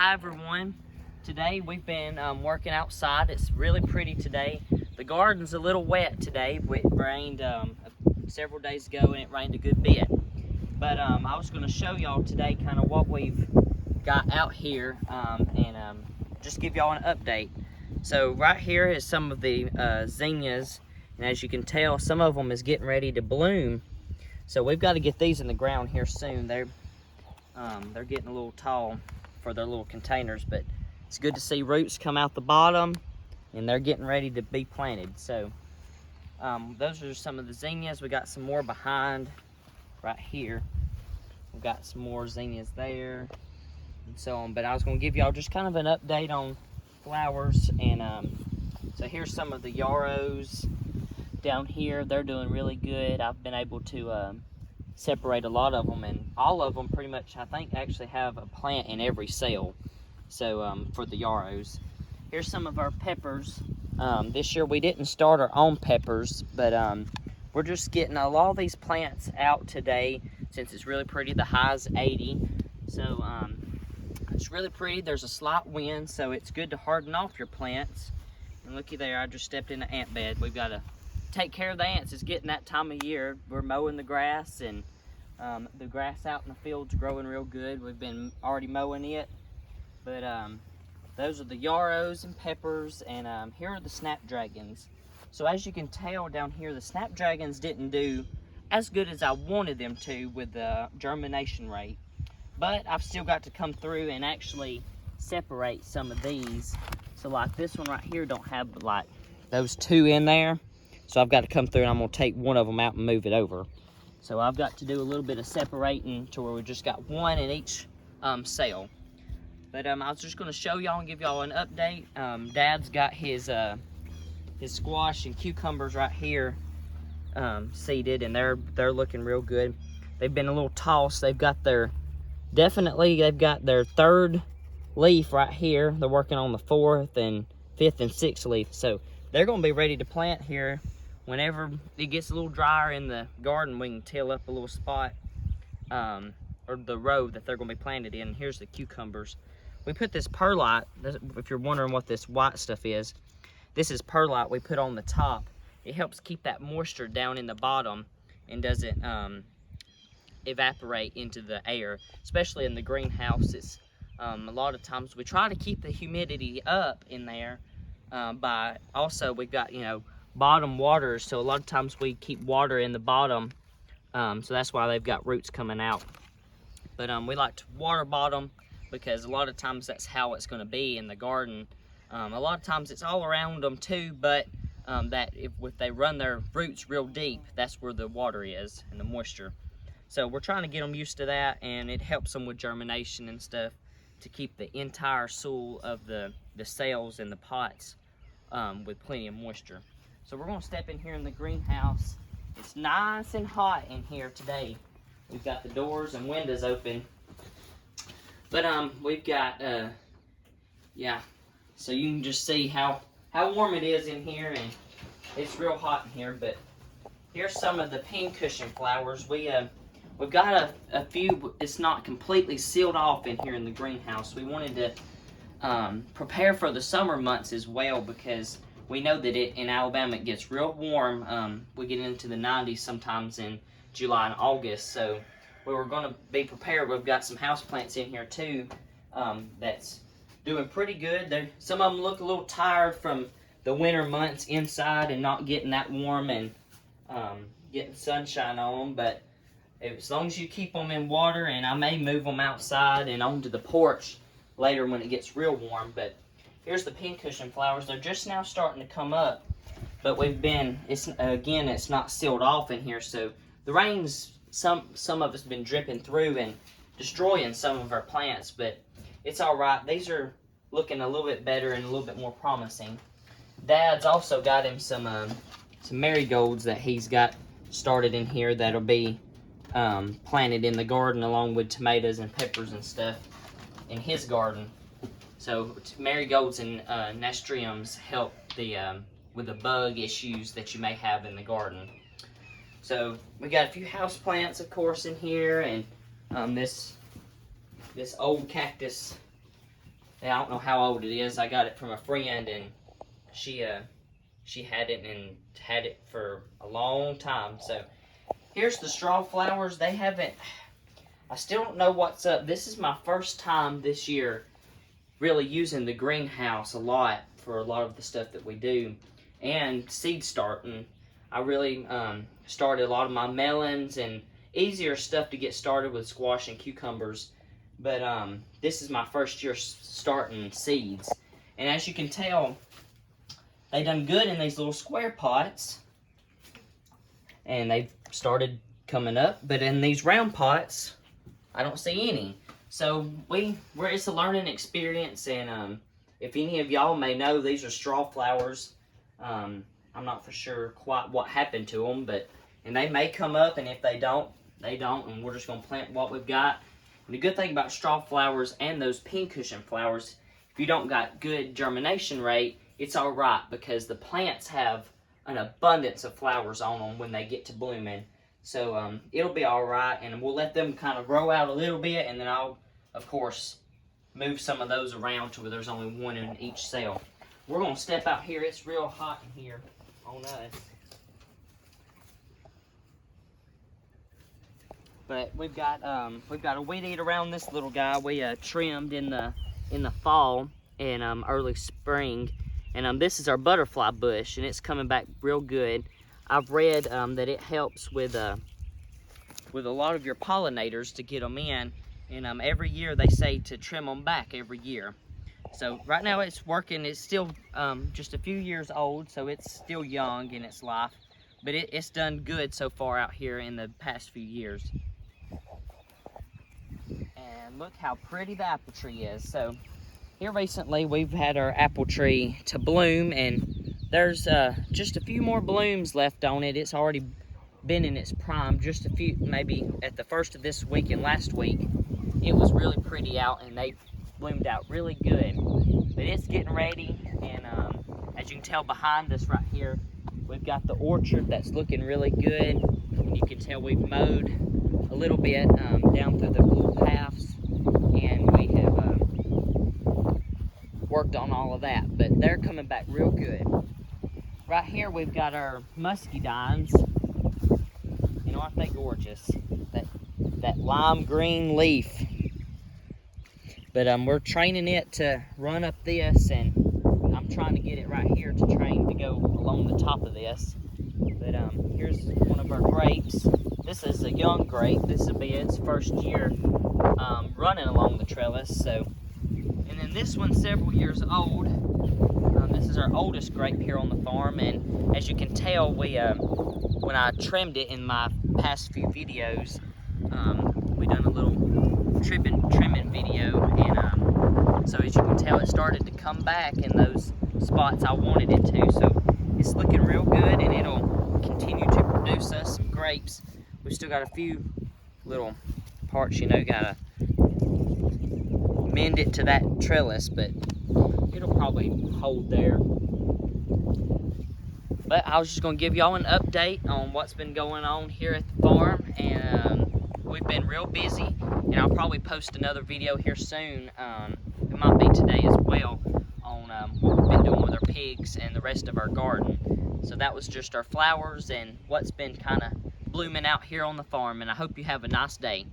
Hi everyone. Today we've been working outside. It's really pretty today. The garden's a little wet today. It rained several days ago and it rained a good bit. But I was going to show y'all today kind of what we've got out here and just give y'all an update. So right here is some of the zinnias, and as you can tell, some of them is getting ready to bloom. So we've got to get these in the ground here soon. They're getting a little tall for their little containers, but it's good to see roots come out the bottom and they're getting ready to be planted. So those are some of the zinnias. We got some more behind right here. We've got some more zinnias there and so on, but I was going to give y'all just kind of an update on flowers. And so here's some of the yarrows down here. They're doing really good. I've been able to separate a lot of them, and all of them pretty much, I think, actually have a plant in every cell. So for the yarrows, here's some of our peppers. This year we didn't start our own peppers, but we're just getting a lot of these plants out today since it's really pretty. The high's 80, so it's really pretty. There's a slight wind, so it's good to harden off your plants. And looky there, I just stepped in the ant bed. We've got to take care of the ants. It's getting that time of year. We're mowing the grass, and the grass out in the field's growing real good. We've been already mowing it, but those are the yarrows and peppers, and here are the snapdragons. So as you can tell down here, the snapdragons didn't do as good as I wanted them to with the germination rate, but I've still got to come through and actually separate some of these. So like this one right here don't have like those two in there. So I've got to come through and I'm going to take one of them out and move it over. So I've got to do a little bit of separating to where we just got one in each cell. But I was just going to show y'all and give y'all an update. Dad's got his squash and cucumbers right here seeded, and they're looking real good. They've been a little tossed. They've got their third leaf right here. They're working on the fourth and fifth and sixth leaf. So they're going to be ready to plant here. Whenever it gets a little drier in the garden, we can till up a little spot, or the row that they're going to be planted in. Here's the cucumbers. We put this perlite, if you're wondering what this white stuff is, this is perlite we put on the top. It helps keep that moisture down in the bottom and doesn't evaporate into the air, especially in the greenhouse. It's a lot of times we try to keep the humidity up in there by also we've got, bottom waters, so a lot of times we keep water in the bottom, so that's why they've got roots coming out. But we like to water bottom because a lot of times that's how it's going to be in the garden. A lot of times it's all around them too, but that if they run their roots real deep, that's where the water is and the moisture. So we're trying to get them used to that, and it helps them with germination and stuff to keep the entire soil of the cells in the pots with plenty of moisture. So we're going to step in here in the greenhouse. It's nice and hot in here today. We've got the doors and windows open. But we've got, so you can just see how warm it is in here, and it's real hot in here. But here's some of the pincushion flowers. We've got a few. It's not completely sealed off in here in the greenhouse. We wanted to prepare for the summer months as well, because we know that in Alabama it gets real warm. We get into the 90s sometimes in July and August, so we were going to be prepared. We've got some houseplants in here too that's doing pretty good. Some of them look a little tired from the winter months inside and not getting that warm and getting sunshine on them, but as long as you keep them in water, and I may move them outside and onto the porch later when it gets real warm. But here's the pincushion flowers. They're just now starting to come up, but it's not sealed off in here, so the rain's some of it's been dripping through and destroying some of our plants, but it's all right. These are looking a little bit better and a little bit more promising. Dad's also got him some marigolds that he's got started in here that'll be planted in the garden along with tomatoes and peppers and stuff in his garden. So marigolds and nasturtiums help with the bug issues that you may have in the garden. So we got a few house plants, of course, in here, and this old cactus I don't know how old it is. I got it from a friend, and she had it and had it for a long time. So here's the straw flowers. They haven't. I still don't know what's up. This is my first time this year really using the greenhouse a lot for a lot of the stuff that we do, and seed starting. I really started a lot of my melons and easier stuff to get started with squash and cucumbers. But this is my first year starting seeds. And as you can tell, they done good in these little square pots. And they've started coming up. But in these round pots, I don't see any. So it's a learning experience. And if any of y'all may know, these are straw flowers. I'm not for sure quite what happened to them. And they may come up, and if they don't, they don't. And we're just going to plant what we've got. And the good thing about straw flowers and those pincushion flowers, if you don't got good germination rate, it's all right, because the plants have an abundance of flowers on them when they get to blooming. So it'll be all right, and we'll let them kind of grow out a little bit, and then I'll, of course, move some of those around to where there's only one in each cell. We're going to step out here. It's real hot in here on us. But we've got a weed eater around this little guy. We trimmed in the fall and early spring, and this is our butterfly bush, and it's coming back real good. I've read that it helps with a lot of your pollinators to get them in, and every year they say to trim them back every year. So right now it's working. It's still just a few years old, so it's still young in its life, but it's done good so far out here in the past few years. And look how pretty the apple tree is. So here recently we've had our apple tree to bloom, and there's just a few more blooms left on it. It's already been in its prime. Just a few, maybe at the first of this week and last week, it was really pretty out, and they bloomed out really good. But it's getting ready, and as you can tell behind us right here, we've got the orchard that's looking really good. And you can tell we've mowed a little bit down through the little paths, and we have worked on all of that, but they're coming back real good. Right here we've got our muscadines. You know, aren't they gorgeous? That lime green leaf. But we're training it to run up this, and I'm trying to get it right here to train to go along the top of this. But here's one of our grapes. This is a young grape. This will be its first year running along the trellis. So, and then this one's several years old. This is our oldest grape here on the farm, and as you can tell, when I trimmed it in my past few videos, we done a little trimming video, and so as you can tell, it started to come back in those spots I wanted it to. So it's looking real good, and it'll continue to produce us some grapes. We've still got a few little parts, you know, gotta mend it to that trellis, but it'll probably hold there. But I was just going to give y'all an update on what's been going on here at the farm, and we've been real busy, and I'll probably post another video here soon. It might be today as well, on what we've been doing with our pigs and the rest of our garden. So that was just our flowers and what's been kind of blooming out here on the farm, and I hope you have a nice day.